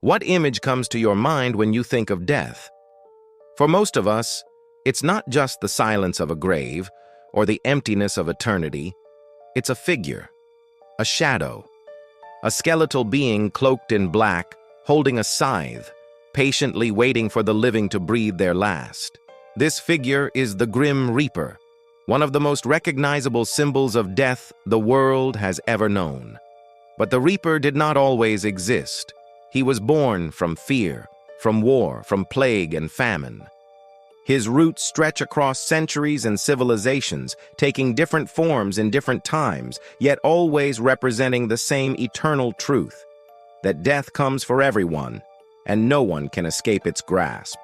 What image comes to your mind when you think of death? For most of us, it's not just the silence of a grave or the emptiness of eternity. It's a figure, a shadow, a skeletal being cloaked in black, holding a scythe, patiently waiting for the living to breathe their last. This figure is the Grim Reaper, one of the most recognizable symbols of death the world has ever known. But the Reaper did not always exist. He was born from fear, from war, from plague and famine. His roots stretch across centuries and civilizations, taking different forms in different times, yet always representing the same eternal truth, that death comes for everyone, and no one can escape its grasp.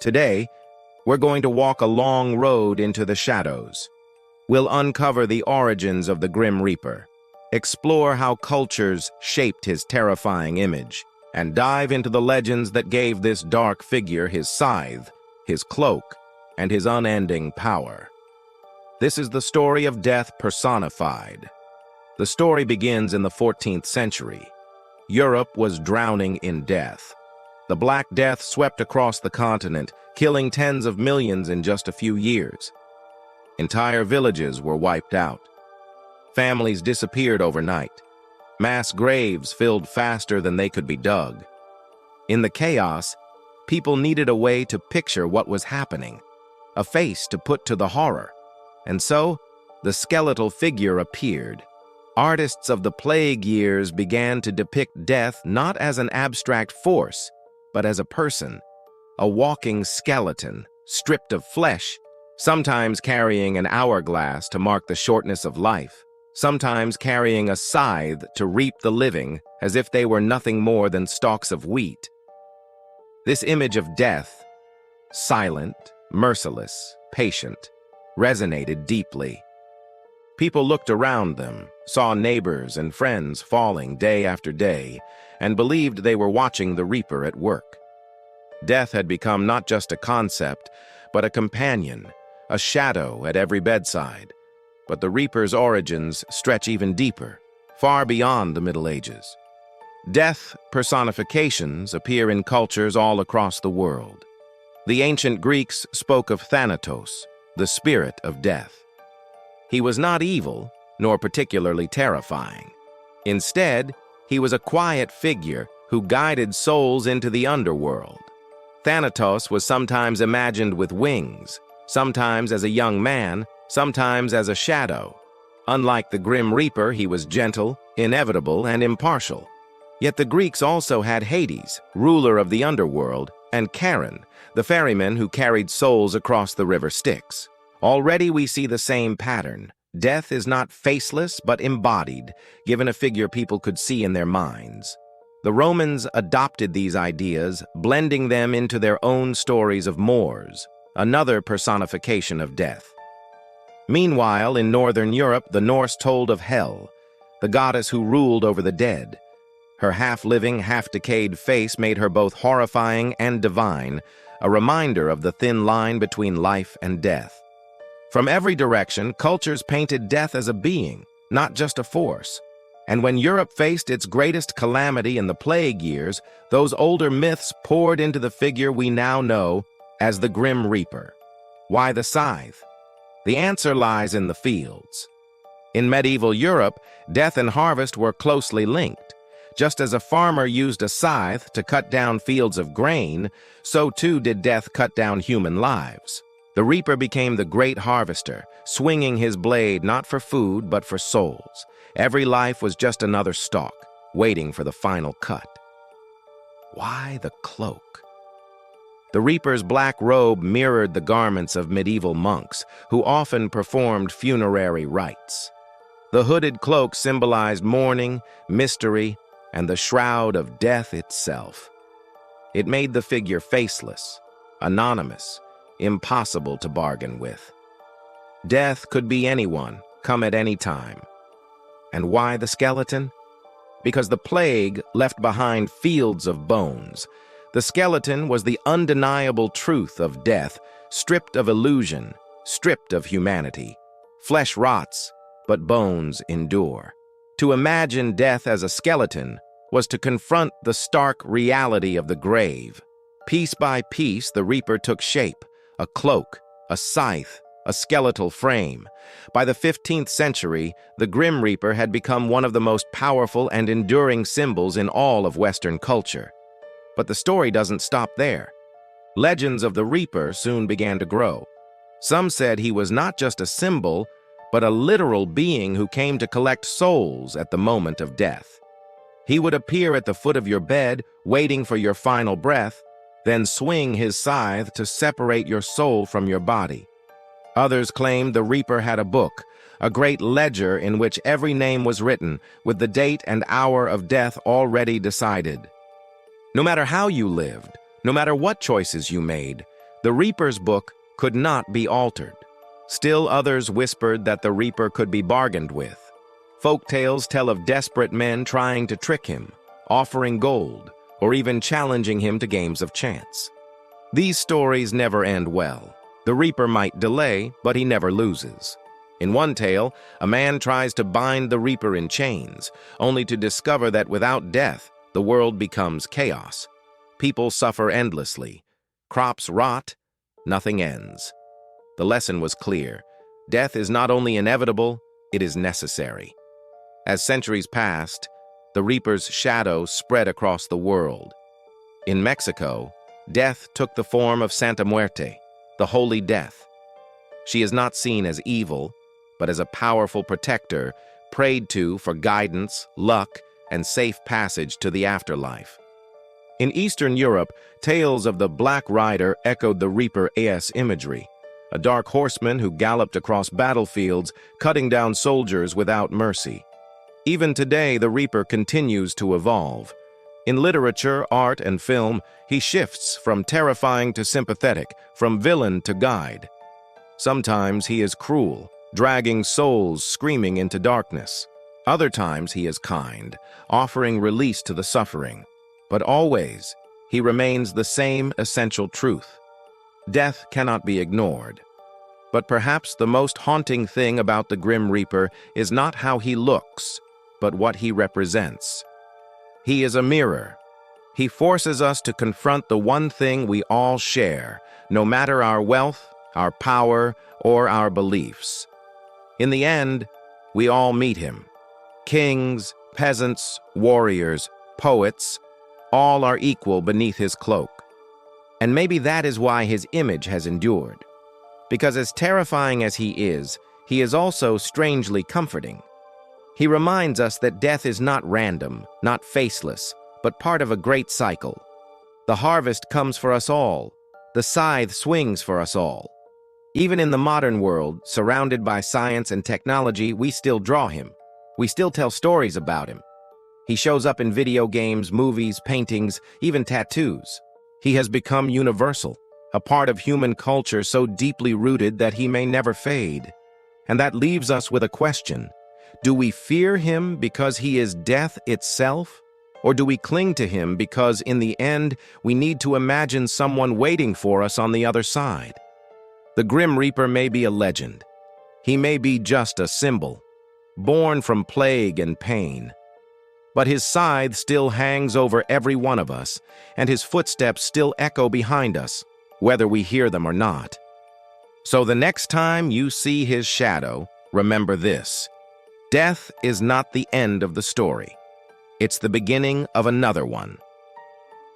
Today, we're going to walk a long road into the shadows. We'll uncover the origins of the Grim Reaper, explore how cultures shaped his terrifying image, and dive into the legends that gave this dark figure his scythe, his cloak, and his unending power. This is the story of death personified. The story begins in the 14th century. Europe was drowning in death. The Black Death swept across the continent, killing tens of millions in just a few years. Entire villages were wiped out. Families disappeared overnight. Mass graves filled faster than they could be dug. In the chaos, people needed a way to picture what was happening, a face to put to the horror. And so, the skeletal figure appeared. Artists of the plague years began to depict death not as an abstract force, but as a person, a walking skeleton, stripped of flesh, sometimes carrying an hourglass to mark the shortness of life, sometimes carrying a scythe to reap the living as if they were nothing more than stalks of wheat. This image of death, silent, merciless, patient, resonated deeply. People looked around them, saw neighbors and friends falling day after day, and believed they were watching the Reaper at work. Death had become not just a concept, but a companion, a shadow at every bedside. But the Reaper's origins stretch even deeper, far beyond the Middle Ages. Death personifications appear in cultures all across the world. The ancient Greeks spoke of Thanatos, the spirit of death. He was not evil, nor particularly terrifying. Instead, he was a quiet figure who guided souls into the underworld. Thanatos was sometimes imagined with wings, sometimes as a young man, sometimes as a shadow. Unlike the Grim Reaper, he was gentle, inevitable, and impartial. Yet the Greeks also had Hades, ruler of the underworld, and Charon, the ferryman who carried souls across the river Styx. Already we see the same pattern. Death is not faceless but embodied, given a figure people could see in their minds. The Romans adopted these ideas, blending them into their own stories of Moors, another personification of death. Meanwhile, in Northern Europe, the Norse told of Hel, the goddess who ruled over the dead. Her half-living, half-decayed face made her both horrifying and divine, a reminder of the thin line between life and death. From every direction, cultures painted death as a being, not just a force. And when Europe faced its greatest calamity in the plague years, those older myths poured into the figure we now know as the Grim Reaper. Why the scythe? The answer lies in the fields. In medieval Europe, death and harvest were closely linked. Just as a farmer used a scythe to cut down fields of grain, so too did death cut down human lives. The Reaper became the great harvester, swinging his blade not for food but for souls. Every life was just another stalk, waiting for the final cut. Why the cloak? The Reaper's black robe mirrored the garments of medieval monks, who often performed funerary rites. The hooded cloak symbolized mourning, mystery, and the shroud of death itself. It made the figure faceless, anonymous, impossible to bargain with. Death could be anyone, come at any time. And why the skeleton? Because the plague left behind fields of bones. The skeleton was the undeniable truth of death, stripped of illusion, stripped of humanity. Flesh rots, but bones endure. To imagine death as a skeleton was to confront the stark reality of the grave. Piece by piece, the Reaper took shape: a cloak, a scythe, a skeletal frame. By the 15th century, the Grim Reaper had become one of the most powerful and enduring symbols in all of Western culture. But the story doesn't stop there. Legends of the Reaper soon began to grow. Some said he was not just a symbol, but a literal being who came to collect souls at the moment of death. He would appear at the foot of your bed, waiting for your final breath, then swing his scythe to separate your soul from your body. Others claimed the Reaper had a book, a great ledger in which every name was written, with the date and hour of death already decided. No matter how you lived, no matter what choices you made, the Reaper's book could not be altered. Still others whispered that the Reaper could be bargained with. Folk tales tell of desperate men trying to trick him, offering gold, or even challenging him to games of chance. These stories never end well. The Reaper might delay, but he never loses. In one tale, a man tries to bind the Reaper in chains, only to discover that without death, the world becomes chaos. People suffer endlessly. Crops rot, nothing ends. The lesson was clear. Death is not only inevitable, it is necessary. As centuries passed, the Reaper's shadow spread across the world. In Mexico, death took the form of Santa Muerte, the Holy Death. She is not seen as evil, but as a powerful protector, prayed to for guidance, luck, and safe passage to the afterlife. In Eastern Europe, tales of the Black Rider echoed the Reaper AS imagery, a dark horseman who galloped across battlefields, cutting down soldiers without mercy. Even today, the Reaper continues to evolve. In literature, art, and film, he shifts from terrifying to sympathetic, from villain to guide. Sometimes he is cruel, dragging souls screaming into darkness. Other times he is kind, offering release to the suffering. But always, he remains the same essential truth. Death cannot be ignored. But perhaps the most haunting thing about the Grim Reaper is not how he looks, but what he represents. He is a mirror. He forces us to confront the one thing we all share, no matter our wealth, our power, or our beliefs. In the end, we all meet him. Kings, peasants, warriors, poets, all are equal beneath his cloak. And maybe that is why his image has endured. Because as terrifying as he is also strangely comforting. He reminds us that death is not random, not faceless, but part of a great cycle. The harvest comes for us all. The scythe swings for us all. Even in the modern world, surrounded by science and technology, we still draw him. We still tell stories about him. He shows up in video games, movies, paintings, even tattoos. He has become universal, a part of human culture so deeply rooted that he may never fade. And that leaves us with a question. Do we fear him because he is death itself? Or do we cling to him because in the end, we need to imagine someone waiting for us on the other side? The Grim Reaper may be a legend. He may be just a symbol, born from plague and pain. But his scythe still hangs over every one of us, and his footsteps still echo behind us, whether we hear them or not. So the next time you see his shadow, remember this. Death is not the end of the story. It's the beginning of another one.